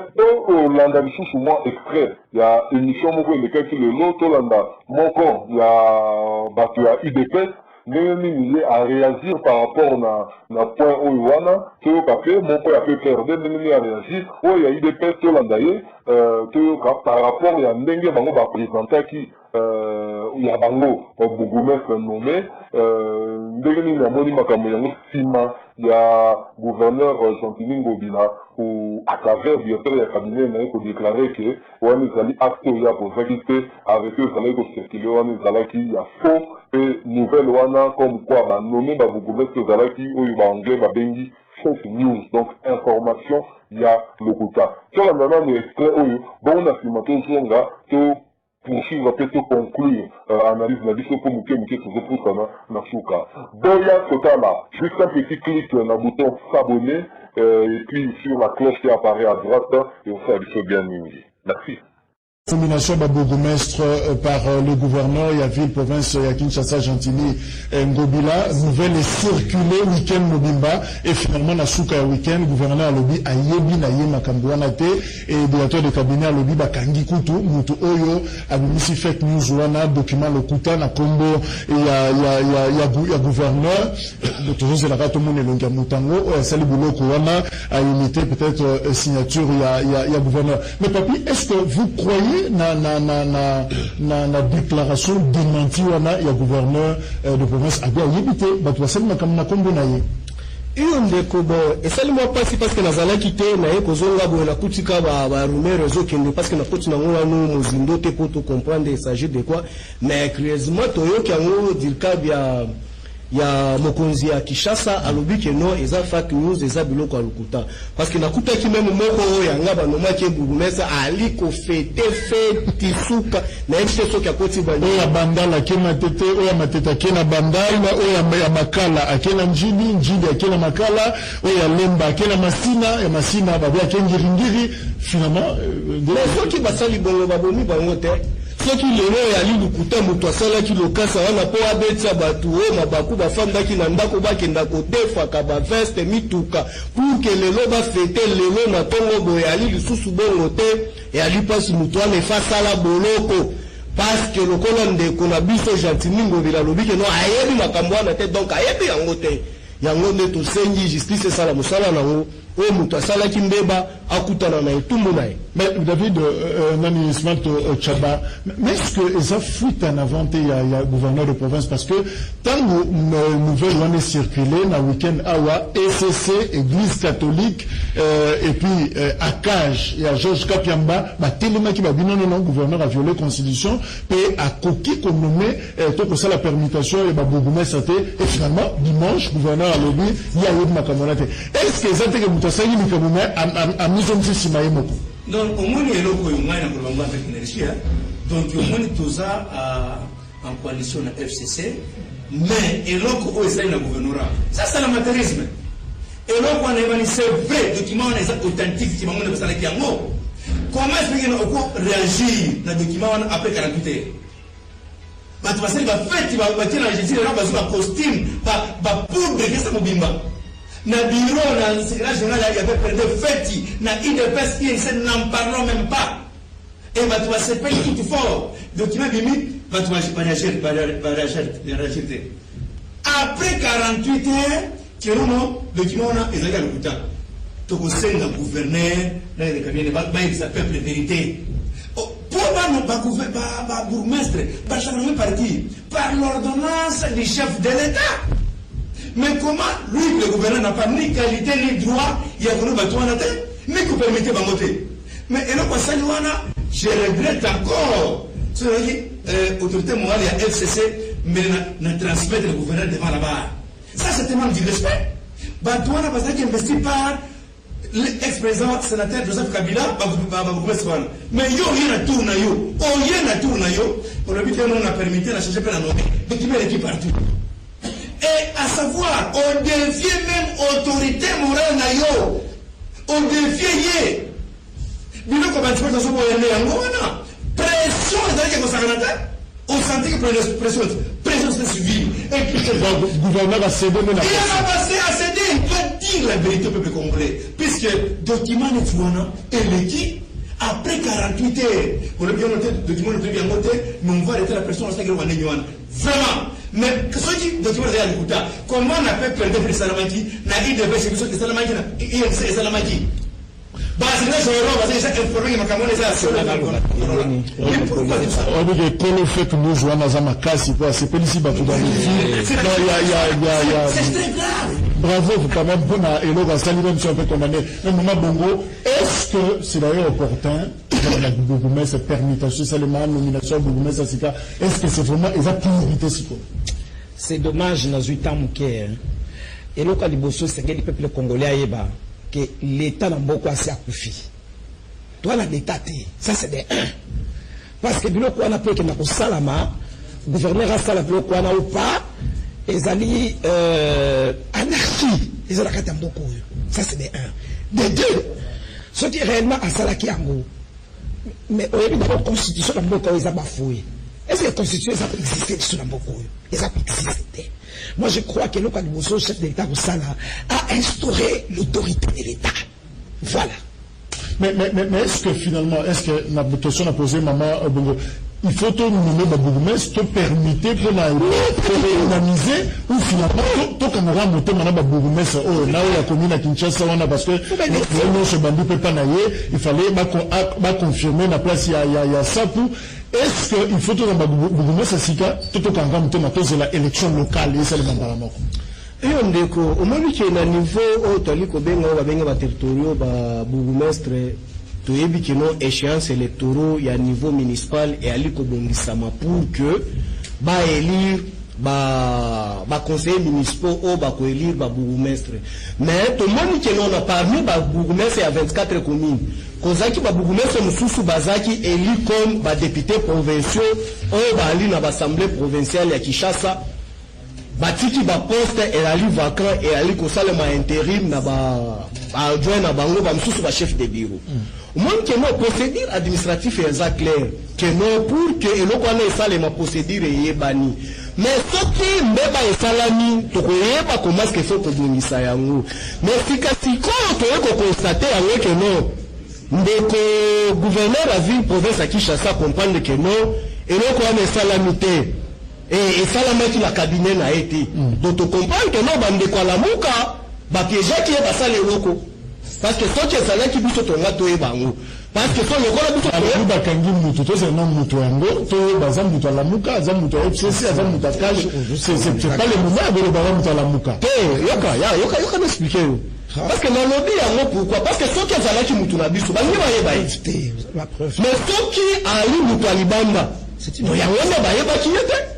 au Landa, sous moi, extrait, il y a une émission, le lot, Landa, mon corps, il y a UDPS, nous à réagir par rapport à point où il y a tout le papier, mon point a fait perdre, nous à réagir, où il y a eu des pestes hollandais, par rapport à Ndengue Bango va présenter qui, il y a Bango, Bourgmestre nommé, Ndengue Namoni Makamoyango Sima, il y a gouverneur Jean-Tini Ngobila, ou à travers directeur du cabinet, pour déclarer que, on est allé acter pour s'acquitter avec eux, on est allé circuler, on est allé qui, il y a faux, et nouvelle wana comme quoi bah nommé bah vous pouvez que zalaki ou il va anglais bah bengi fake news donc information il y a le quota sur la manière de extrait ou bon on a filmé tout là tout poursuivre peut-être conclure analyse la discussion pour mouké tout pour ça na souka boya quota là juste un petit clic dans le bouton s'abonner et puis sur la cloche qui apparaît à droite et on fait du bien mimi merci. Nomination de bourgmestre par le gouverneur, il y a ville, province, il y a Kinshasa, Gentilly, Ngobila, nouvelle est circulée, week-end Mobimba, et finalement, la souka week-end, gouverneur a lobby à Yebi, na Yema Kambouanate, et directeur de cabinet a lobby Bakangi Kutu, Mutu Oyo, a mis fake news, wana, document le Kuta, na Combo, et il y a gouverneur, de toujours, c'est la rate au monde, et l'onga Moutango, Sali Boulot, wana, a imité peut-être signature, il y a gouverneur. Mais papi, est-ce que vous croyez na déclaration démentie wana ya gouverneur de province abia yebite bato basema comme na kombo na ye iyo ndeko bo esali moi pasi parce que nazala kité na ye kozonga bo la kutika ba rumeur zo kende parce que na koti na ngona no mozindo te pour tout comprendre il s'agit de quoi mais curieusement toyo ki ngo dilka bia ya mokonzi ya Kinshasa alobi ke non eza fake news eza biloko ya lokuta parce que nakuta ki même moko oyo yanga banoma ke burgmestre ali ko fete suka na ekse soki akoti bani oya bandala kena tete oya mateta kena bandala oya makala akena njili akena makala oya lemba akena masina babia kengiringiri finalement mais soki basali bongo babomi bango te soki lelo yali lukuta moto asalaki lokasa wana po abetia bato oyo mabaku bafandaki na ndako bakenda kodefaka baveste mituka pour ke lelo bafete lelo na ntongo boye yali lisusu bongo te yali mpasi moto wana efasala boloko parce que lokola ndeko na biso Gentili Ngobila alobi ke no ayebi makambo wana te donc ayebi yango te yango nde tosengi justice esala mosala nango oyo moto asalaki mbeba akutana na etumbu na ye. Mais David Nani Ismato Chaba, mais est-ce que ça fuite en avant il y a gouverneur de province parce que tant nouvelle on est circulé na week-end awa ECC église catholique et puis Akaj et à Georges Kapiamba ba tellement qui ba non gouverneur a violé constitution et a coquille qu'on nommé tout ça la permutation et ba bourgmestre et finalement dimanche gouverneur a lobby il y a eu makamolate. Est-ce que ça te que mutasani mikamuna a mis en sima yemoko? Donc, au moins, il y a avec l'énergie. Donc, au moins, tout ça en coalition de FCC. Mais, il y a le gouvernorat. Ça, c'est l'amateurisme. Et là, on est c'est vrai, document authentique, qui m'a dit que c'est un mot. Comment est-ce qu'on réagir dans le document après 48 heures? Bah, tu vas faire, tu vas bâtir la justice, tu vas costume, poudre, qu'est-ce que tu vas na bureau, na le secrétaire général, il y avait perdu fêti, na IDPS, INC, n'en parlons même pas. Et bah, tu vas se payer tout fort. Document limite, bah, tu vas réagir. Après 48 heures, qui est non, document, on a, ils ont le bouton. Donc, au sein d'un gouverneur, là, il y a des cabinets, il s'appelle la vérité. Pour pas bourgmestre, pas changer parti, par l'ordonnance du chef de l'État. Mais comment lui, le gouverneur, n'a pas ni qualité ni droit, il y a qu'on va mais que vous permettez de voter. Mais et là, je regrette encore. C'est l'autorité morale, il y a FCC, mais ne transmettre le gouverneur devant la barre. Ça, c'est tellement du respect. Batouana, parce qu'il investit par l'ex-président sénateur Joseph Kabila, mais il y a un tour, on a vu que nous a permis de changer la nommer. Donc il met l'équipe partout. Et à savoir, on devient même autorité morale nayo. On devient Bilo comme tu peux dans son pression, c'est-à-dire que on sentit que pression c'est civile. Et puis le gouvernement a cédé. Il a passé à céder, il doit dire la vérité au peuple congolais. Puisque document est et l'équipe, après 48 heures, on a bien noté, document est bien noté, mais on va arrêter la pression, on sait qu'on va vraiment. Mais ce qui document est à l'écoute, comment on a fait perdre le Salamaki, n'a eu de baisse de Salamaki, il est Salamaki. Bravo, quand même, est-ce que c'est d'ailleurs opportun la bourgmestre permutation, c'est seulement nomination bourgmestre, est-ce que c'est vraiment la priorité? C'est dommage, dans 8 ans, et là, quand les bossos, c'est que les peuples congolais, que l'État n'a beaucoup assez à Koufi. Toi, l'État, ça c'est des 1. Parce que le qu'on a pris que nous salama, le gouverneur a salama, le qu'on a ou pas, ils allaient anarchie. Ils ont la carte beaucoup. Ça c'est des 1. Des 2, ce qui est réellement à Salaki Ango. Mais au début de la constitution, ils ont bafoué. Est-ce que la constitution a existé sur la Mboko? Ils ont existé. Moi, je crois que le chef de l'État a instauré l'autorité de l'État. Voilà. Mais est-ce que finalement, est-ce que la question a posé maman il faut tout nommer le bourgmestre, tout permettre pour dynamiser ou finalement tout qu'on aura monté maintenant le bourgmestre là où la commune à Kinshasa parce que non ce bandit peut pas nailler, il fallait confirmer la place il y a ça pour. Est-ce qu'il faut tout dans le bourgmestre tout au Kanga monter maintenant c'est l'élection locale et c'est le Mambaramoko. Et on dit qu'au moment où il y a un niveau où tu as dit qu'il y a un territoire bourgmestre tu as dit qu'il y a une échéance électorale, il y a un niveau municipal et à l'Ikobongisama pour que élire conseillers municipaux ou élire bourgmestre. Mais tout le monde qui est parmi bourgmestre à 24 communes. Kozaki bourgmestre mususu bazaki élu comme député provinciaux ou bali na l'assemblée provinciale à Kinshasa. Batiki poste et ali vacant et ali kosala ma intérim na adjoint na bango mususu chef de bureau. Moi que non procédure administrative est clair que non pour que eloko na esale ma procédure yebani. Mais ce qui mbeba esalami tokoyeba comment est-ce qu'il faut kobungisa yango. Mais sikatiko toyeko constater yango que non ndeko gouverneur à ville province à Kinshasa comprendre que non eloko na esalami te et esalamaki la cabinet na été. Donc to comprendre que non bandeko alamuka ba piège qui est basala eloko. Parce que ce qui est salé qui biso tonga toyebango. Parce que son yokola biso toyebango bakangi mutu to c'est non mutu yango to bazam mutu alamuka azam mutu FCC azam mutu kaje c'est pas le moment de le bazam mutu alamuka. Yoka m'expliquer. Parce que dans lobby yango pourquoi? Parce que ce qui est salé qui mutu na biso bangi bayeba éviter la preuve. Mais ce qui ali mutu alibamba c'est une yango bayeba qui était.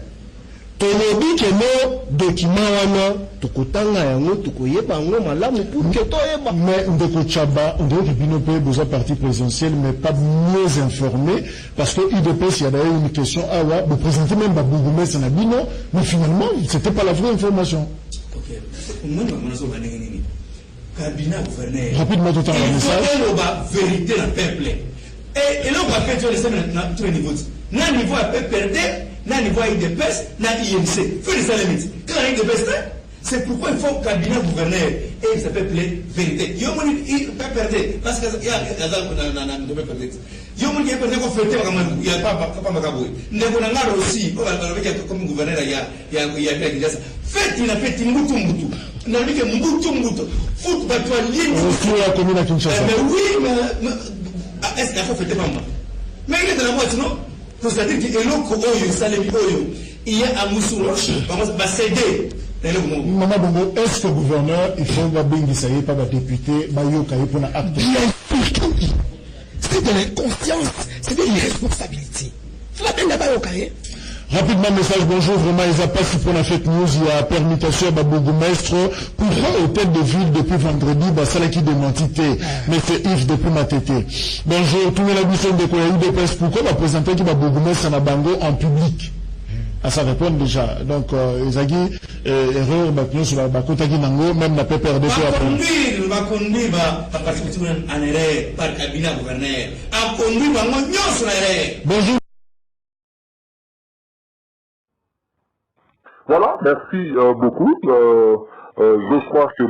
Tonobi que nos documents wana tukutanga yango tukoyeba yango malamu pour que toyeba. Mais ndeko Tchaba on dirait que bino pe besoin parti présidentiel mais pas mieux informé parce que UDPS il y a d'ailleurs une question de présenter même bourgmestre na bino mais finalement c'était pas la vraie information. OK. Moi je me suis cabinet gouverneur. Rapidement tout le temps le message. Il faut la vérité dans le peuple. Et là on va faire tous les niveaux. Na niveau à perdre na niveau IDPS, na IMC. Faut les limiter. Quand IDPS, c'est pourquoi il faut cabinet gouverneur et il s'appelle vérité. Il peut perdre parce que il y a il y a pas Makaboué. Nebonanga aussi, comme gouverneur il y a fait il a fait Mbutu. On a dit que Mbutu. Foot battoir ligne. La commune à Kinshasa. Mais oui, mais est-ce qu'il faut fêter maman? Mais il est dans la boîte, non? C'est-à-dire qu'il y a il y a un moussoul, on va céder. Maman Bongo, est-ce que le gouverneur, il faut que pas député, pour un acte? Bien sûr que oui. C'est de l'inconscience, c'est de l'irresponsabilité. Il faut la peine d'avoir au carré. Rapidement, message, bonjour, vraiment, ils passent pour la fake news, il y a permutation à Bourgmestre pour un hôtel de ville depuis vendredi, ça là qui démentité, mais c'est Yves depuis ma tété. Bonjour, tout le monde a dit de quoi il y a eu des presse, pourquoi va présenter qui va Bourgmestre en Abango en public? À ça répondre déjà. Donc, Izagi, erreur, maintenant, sur la Bakotagi Nango, même la PPRD. Va conduire, va participer en erreur par cabinet gouverneur. À conduire, va m'en sur erreur. Bonjour. Voilà, merci beaucoup. Je crois que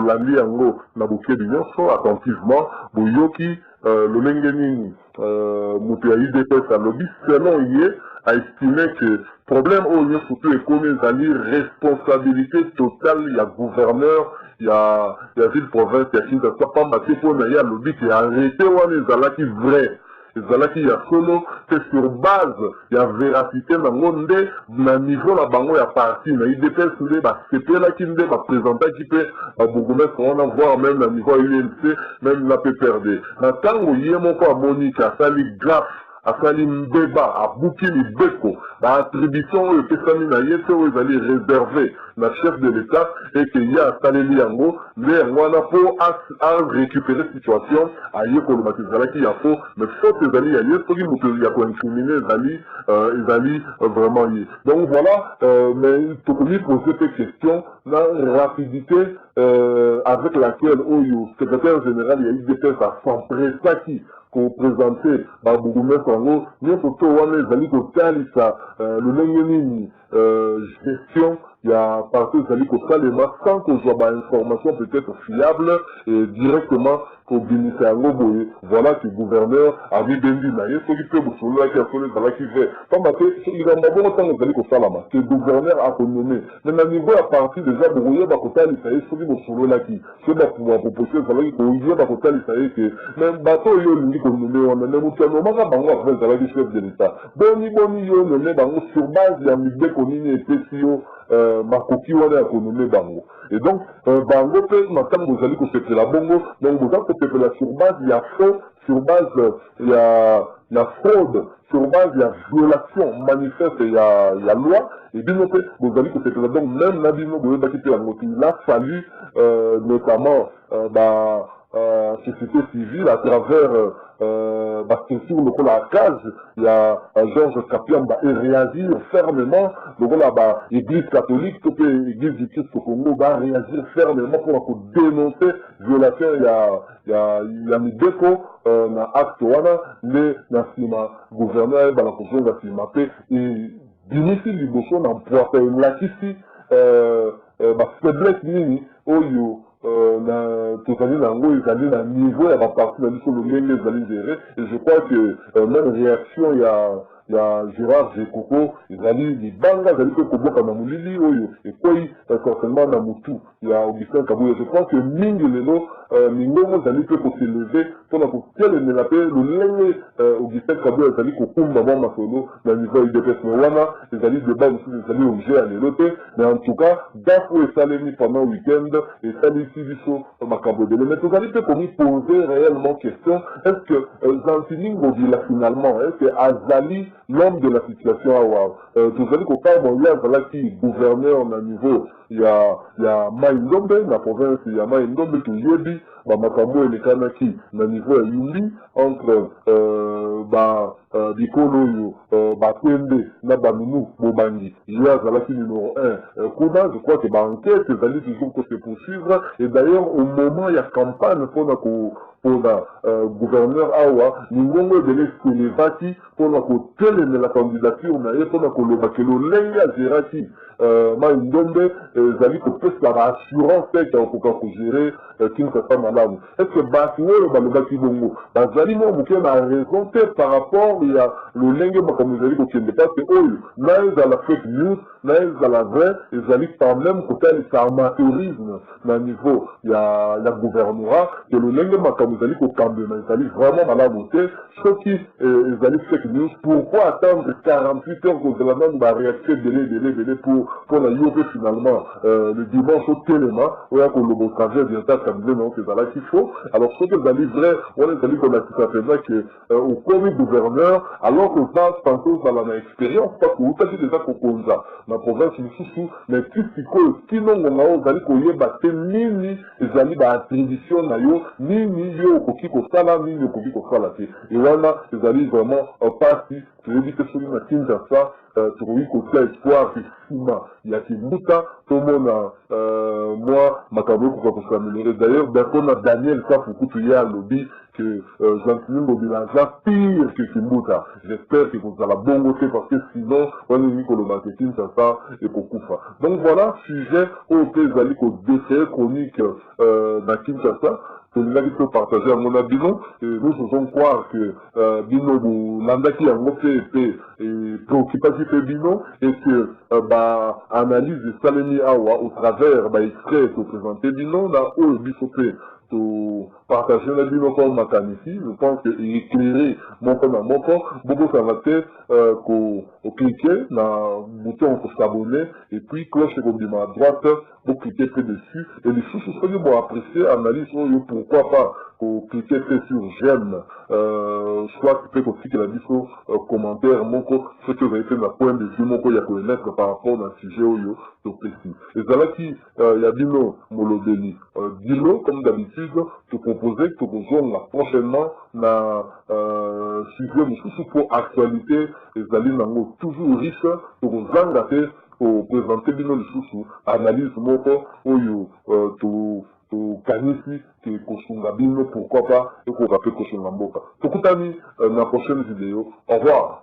l'ami Ango n'a bouqué du attentivement. Yoki, le Mengenini, Moutéa IDPS à lobby, selon hier, a estimé que problème au lieu surtout est commis à dire responsabilité totale, il y a gouverneur, il y a ville province, il y a Kinshasa, pas maté pour il y a lobby qui a arrêté ou les qui vrai. Il y a solo, c'est sur base, il y a véracité dans le monde, dans le niveau la bango, il y a parti, mais il dépend de c'est là qui va présenter qui peut, Bourgmestre, on va voir même le niveau UNC, même la PPRD. Dans le temps où il y a mon point Monique, ça lui grave, à Salim Mbeba, à Boukini Beko, à attribution, le Pessami Naye, c'est où ils allaient réserver le chef de l'État et qu'il y a Saleli Yango, mais on a pour récupérer la situation, à Yeko le Matizala qui a faux, mais faut que les alliés, il y a quoi incriminer les alliés vraiment y. Donc voilà, mais pour lui poser cette question, la rapidité avec laquelle, au secrétaire général, il y a eu des tests à s'empresser qui pour présenter par Bourgmestre en haut, nous surtout on les alliés le Nengenini gestion, il y a partout les alliés sans qu'on soit information peut-être fiable et directement pour bénéficier à Ngoboye. Voilà que le gouverneur a dit Bendi Naye, ce qui peut vous soulever qui a fait les alliés qui fait. Pas ma tête, il a d'abord autant les alliés que le gouverneur a connommé. Mais le niveau à partir déjà de Royer Bakota Lissaïe, ce qui vous soulever là qui, ce qui va pouvoir proposer les alliés que Royer Bakota Lissaïe, que même bateau yo l'uni connommé, on a même outil, on a bango après les alliés chef de l'État. Boni yo nommé bango sur base, il y a mis des connus et PCO, Makoki wana ya konome bango. Et donc, bango peut maintenant vous allez que c'est la bongo, donc vous avez que la sur base il y a faux sur base il y a fraude, sur base il y a violation manifeste, il y a loi, et bien vous avez que c'est donc même la il a fallu notamment société civile à travers structure le la case, il y a Georges Kapiamba et réagir fermement, donc là église catholique, toute l'église du Christ au Congo va réagir fermement pour dénoncer violation, il y a mis défaut dans acte mais dans le gouverneur dans la fonction de la et d'initier du bosso dans pouvoir faire une ici faiblesse nini oyo tozali nango ezali na niveau ya baparti na biso lolenge ezali géré et je crois que même réaction il y a Gérard Gekoko ezali libanga ezali pe koboka na molili oyo ekwei certainement na mutu il y a Augustin Kabuya. Je crois que mingi lelo mingongo ezali pe koseleve mpona kotelemela pe lolenge Augustin Kabuya ezali kokumba mwa masolo na niveau ya UDPS me wana ezali débat mosusu ezali objet ya lelo te mais en tout cas dafo esalemi pendant week-end esalisi biso makambo ebele mais tozali pe komi poser réellement question est-ce que Zantini Ngobila finalement est-ce que azali l'homme de la situation awa tozali kokaba ye azalaki gouverneur na niveau ya Mai Ndombe na province ya Mai Ndombe toyebi bamakambo elekanaki na niveau ya Yumbi entre bikolo oyo bakwende na baminu bobangi ye azalaki numéro 1 kuna je crois que enquête ezali toujours ko se poursuivre et d'ailleurs au moment ya campagne mpona gouverneur awa ningongo ebele selevaki mpona kotelemela candidature na ye mpona kolobaki lolenge azeraki Mai Ndombe ezali kopesa baassurance ete akoka kogere Kinshasa malamu. Est-ce que basi oyo balobaki bongo bazali mo moke na raison te par rapport ya lolenge makambo ezali kokende parce que oyo na ezala fake news na ezala vrai ezali quand même kotalisa amateurisme na niveau ya gouvernorat que lolenge makambo ezali kokambema ezali vraiment malamu te soki ezali fake news pourquoi attendre 48 heures kozala nanu baréaction ebele pour la yoke finalement le dimanche au téléma oya koloba au travers bien ça comme non que ça qu'il faut alors ce que ezali vrai on ezali qu'on a tout à fait vrai que au premier gouverneur alors que ça tantôt ça la expérience parce que vous savez déjà kokonza na province mosusu mais kisikoyo kinongonga oyo ozali koyeba te nini ezali baattribution na yo nini yo okoki kosala nini okoki kosala te et wana ezali vraiment pasi toyebi te soki na Kinshasa tokoki kotia espoir nsima ya kibuta tomona mwa makambo ekoka kosaméliorer d'ailleurs mpona Daniel Kafukutu ye alobi que Zantini Ngobila aza pire que Kimbuta. J'espère que vous allez bon côté parce que sinon on est mis que le marketing ça et pour Koufa. Donc voilà sujet au pays au décès chronique dans Kinshasa. Celui-là qui peut partager à mon avis, nous faisons croire que Bino Landaki a monté et préoccupation fait Bino et que analyse de Salemi Awa au travers extrait pour présenter Bino là où Bissopé pour partager la vie comme Makanifi, je pense que éclairer mon corps dans mon corps, beaucoup ça va être qu'on cliquer dans le bouton pour s'abonner et puis cloche comme dit à droite pour cliquer près dessus et les sous-sous vont apprécier analyse pourquoi pas pour cliquer sur j'aime soit tu peux aussi que la vidéo commentaire mon corps ce que vous avez fait dans point de vue mon corps il y a connaître par rapport à un sujet où tout précis et là qui il y a Dino Molobeli Dino comme d'habitude te proposer que vous là prochainement na sujet pour actualité les alliés toujours riche pour vous engager pour présenter Bino Lisusu analyse moko oyo to kanisi ke kosunga Bino pourquoi pas et qu'on rappelle kosunga mboka tokutani na prochaine vidéo au revoir.